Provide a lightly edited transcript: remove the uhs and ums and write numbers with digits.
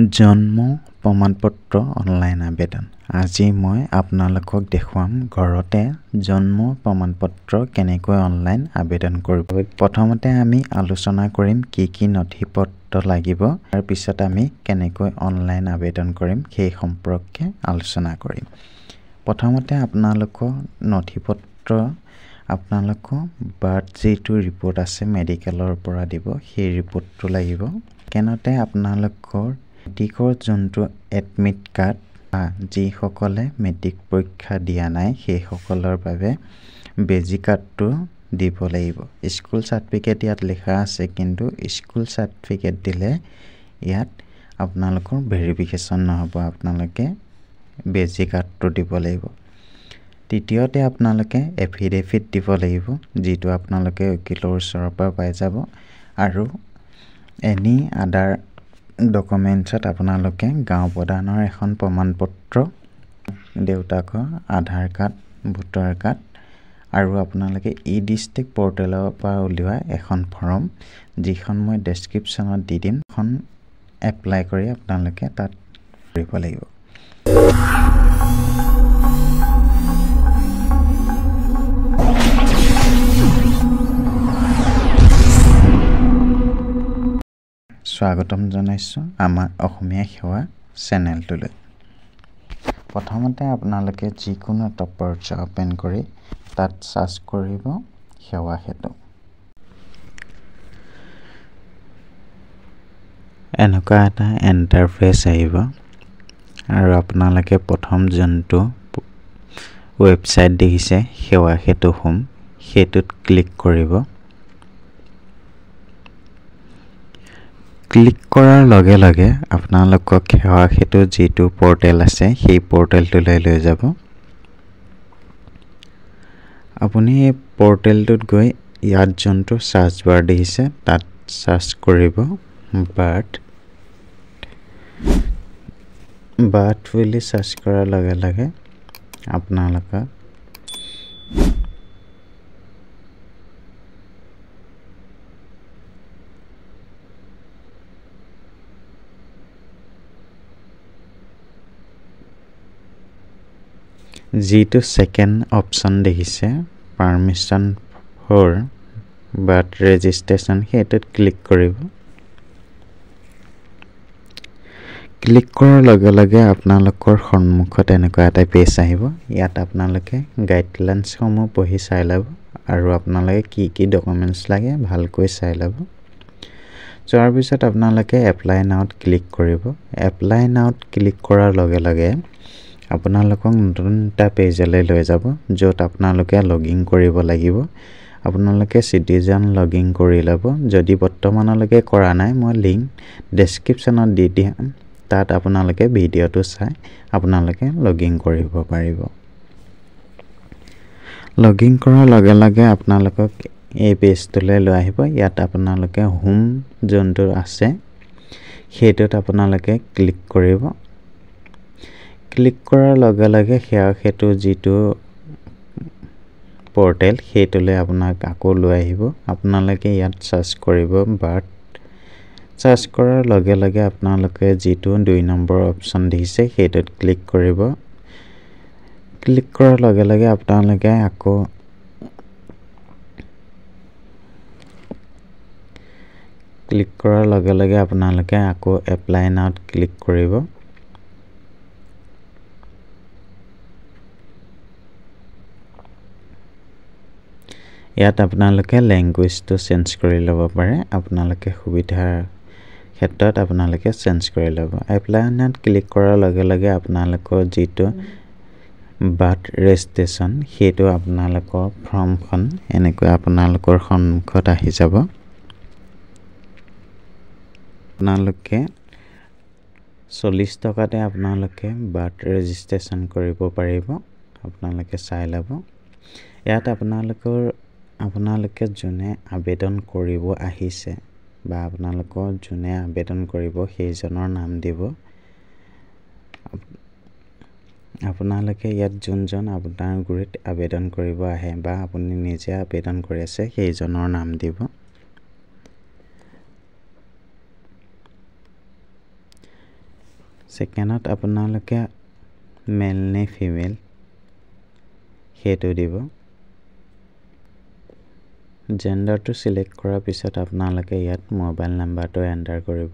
জন্ম প্ৰমাণপত্ৰ অনলাইন আবেদন। আজি মই আপোনালোকক দেখুৱাম ঘৰতে জন্ম প্ৰমাণপত্ৰ কেনেকৈ অনলাইন আবেদন কৰিব। প্ৰথমতে আমি আলোচনা কৰিম কি নথিপত্ৰ লাগিব, তাৰ পিছত আমি কেনেকৈ অনলাইন আবেদন কৰিম সেই সম্পৰ্কে আলোচনা কৰিম। প্ৰথমতে আপোনালোকৰ নথিপত্ৰ আপোনালোকৰ বাৰ্থ যিটো ৰিপৰ্ট আছে মেডিকেলৰ পৰা দিব, সেই ৰিপৰ্টটো লাগিব। কেনতে আপোনালোকৰ মেট্ৰিকৰ যোনটো এডমিট কাৰ্ড, যিসকলে মেট্ৰিক পৰীক্ষা দিয়া নাই সেইসকলৰ বাবে বেজিক কাৰ্ডটো দিব লাগিব। স্কুল চাৰ্টিফিকেট ইয়াত লিখা আছে, কিন্তু স্কুল চাৰ্টিফিকেট দিলে ইয়াত আপোনালোকৰ ভেৰিফিকেশ্যন নহ'ব, আপোনালোকে বেজিক কাৰ্ডটো দিব লাগিব। তৃতীয়তে আপোনালোকে এফিডেভিট দিব লাগিব, যিটো আপোনালোকে উকিলৰ ওচৰৰ পৰা পাই যাব। আৰু এনি আদাৰ ডকুমেণ্টছত আপোনালোকে গাঁও প্ৰধানৰ এখন প্ৰমাণপত্ৰ, দেউতাকৰ আধাৰ কাৰ্ড, ভোটাৰ কাৰ্ড আৰু আপোনালোকে ডিষ্ট্ৰিক্ট পৰ্টেলৰ পৰা উলিওৱা এখন ফৰ্ম, যিখন মই ডেছক্ৰিপশ্যনত দি দিম, এখন এপ্লাই কৰি আপোনালোকে তাত কৰিব লাগিব। স্বাগতম জনাইছোঁ আমাৰ অসমীয়া সেৱা চেনেলটোলৈ। প্ৰথমতে আপোনালোকে যিকোনো এটা ব্ৰাউজাৰ অ'পেন কৰি তাত চাৰ্চ কৰিব সেৱা সেতু। এনেকুৱা এটা ইণ্টাৰফেচ আহিব আৰু আপোনালোকে প্ৰথম যোনটো ৱেবছাইট দেখিছে সেৱা সেতু হোম, সেইটোত ক্লিক কৰিব। ক্লিক কৰাৰ লগে লগে আপোনালোকক সেৱা সেতু যিটো পৰ্টেল আছে সেই পৰ্টেলটোলৈ লৈ যাব। আপুনি এই পৰ্টেলটোত গৈ ইয়াত যোনটো চাৰ্চ বাৰ দেখিছে তাত চাৰ্চ কৰিব বাৰ্থ বুলি চাৰ্চ কৰাৰ লগে লগে আপোনালোকক যিটো ছেকেণ্ড অপশ্যন দেখিছে পাৰ্মিশ্যন ফৰ বাৰ্থ ৰেজিষ্ট্ৰেশ্যন, সেইটোত ক্লিক কৰিব। ক্লিক কৰাৰ লগে লগে আপোনালোকৰ সন্মুখত এনেকুৱা এটা পেজ আহিব। ইয়াত আপোনালোকে গাইডলাইনছসমূহ পঢ়ি চাই ল'ব আৰু আপোনালোকে কি ডকুমেণ্টছ লাগে ভালকৈ চাই ল'ব। যোৱাৰ পিছত আপোনালোকে এপ্লাই নাওত ক্লিক কৰিব। এপ্লাই নাওত ক্লিক কৰাৰ লগে লগে আপোনালোকক নতুন এটা পেজলৈ লৈ যাব, য'ত আপোনালোকে লগইন কৰিব লাগিব। আপোনালোকে চিটিজেন লগইন কৰি ল'ব। যদি বৰ্তমানলৈকে কৰা নাই, মই লিংক ডেছক্ৰিপশ্যনত দি দিম, তাত আপোনালোকে ভিডিঅ'টো চাই আপোনালোকে লগইন কৰিব পাৰিব। লগইন কৰাৰ লগে লগে আপোনালোকক এই পেজটোলৈ লৈ আহিব। ইয়াত আপোনালোকে হোম যোনটো আছে সেইটোত আপোনালোকে ক্লিক কৰিব। ক্লিক কৰাৰ লগে লগে সেৱা সেতু যিটো পৰ্টেল সেইটোলৈ আপোনাক আকৌ লৈ আহিব। আপোনালোকে ইয়াত চাৰ্চ কৰিব বাৰ্থ। চাৰ্চ কৰাৰ লগে লগে আপোনালোকে যিটো 2 নম্বৰ অপশ্যন দেখিছে সেইটোত ক্লিক কৰিব। ক্লিক কৰাৰ লগে লগে আপোনালোকে আকৌ এপ্লাই নাওত ক্লিক কৰিব। ইয়াত আপোনালোকে লেংগুৱেজটো চেঞ্জ কৰি ল'ব পাৰে, আপোনালোকে সুবিধাৰ ক্ষেত্ৰত আপোনালোকে চেঞ্জ কৰি ল'ব। এপ্লাই নাওত ক্লিক কৰাৰ লগে লগে আপোনালোকৰ যিটো বাৰ্থ ৰেজিষ্ট্ৰেশ্যন সেইটো আপোনালোকৰ ফৰ্মখন এনেকৈ আপোনালোকৰ সন্মুখত আহি যাব। আপোনালোকে 40 টকাতে আপোনালোকে বাৰ্থ ৰেজিষ্ট্ৰেশ্যন কৰিব পাৰিব, আপোনালোকে চাই ল'ব। ইয়াত আপোনালোকে যোনে আবেদন কৰিব আহিছে বা আপোনালোকৰ যোনে আবেদন কৰিব সেইজনৰ নাম দিব। আপোনালোকে ইয়াত যোনজন আপোনাৰ গুৰিত আবেদন কৰিব আহে বা আপুনি নিজে আবেদন কৰি আছে সেইজনৰ নাম দিব। সেকেণ্ডত আপোনালোকে মেল নে ফিমেল সেইটো দিব। জেণ্ডাৰটো চিলেক্ট কৰাৰ পিছত আপোনালোকে ইয়াত মোবাইল নাম্বাৰটো এণ্টাৰ কৰিব।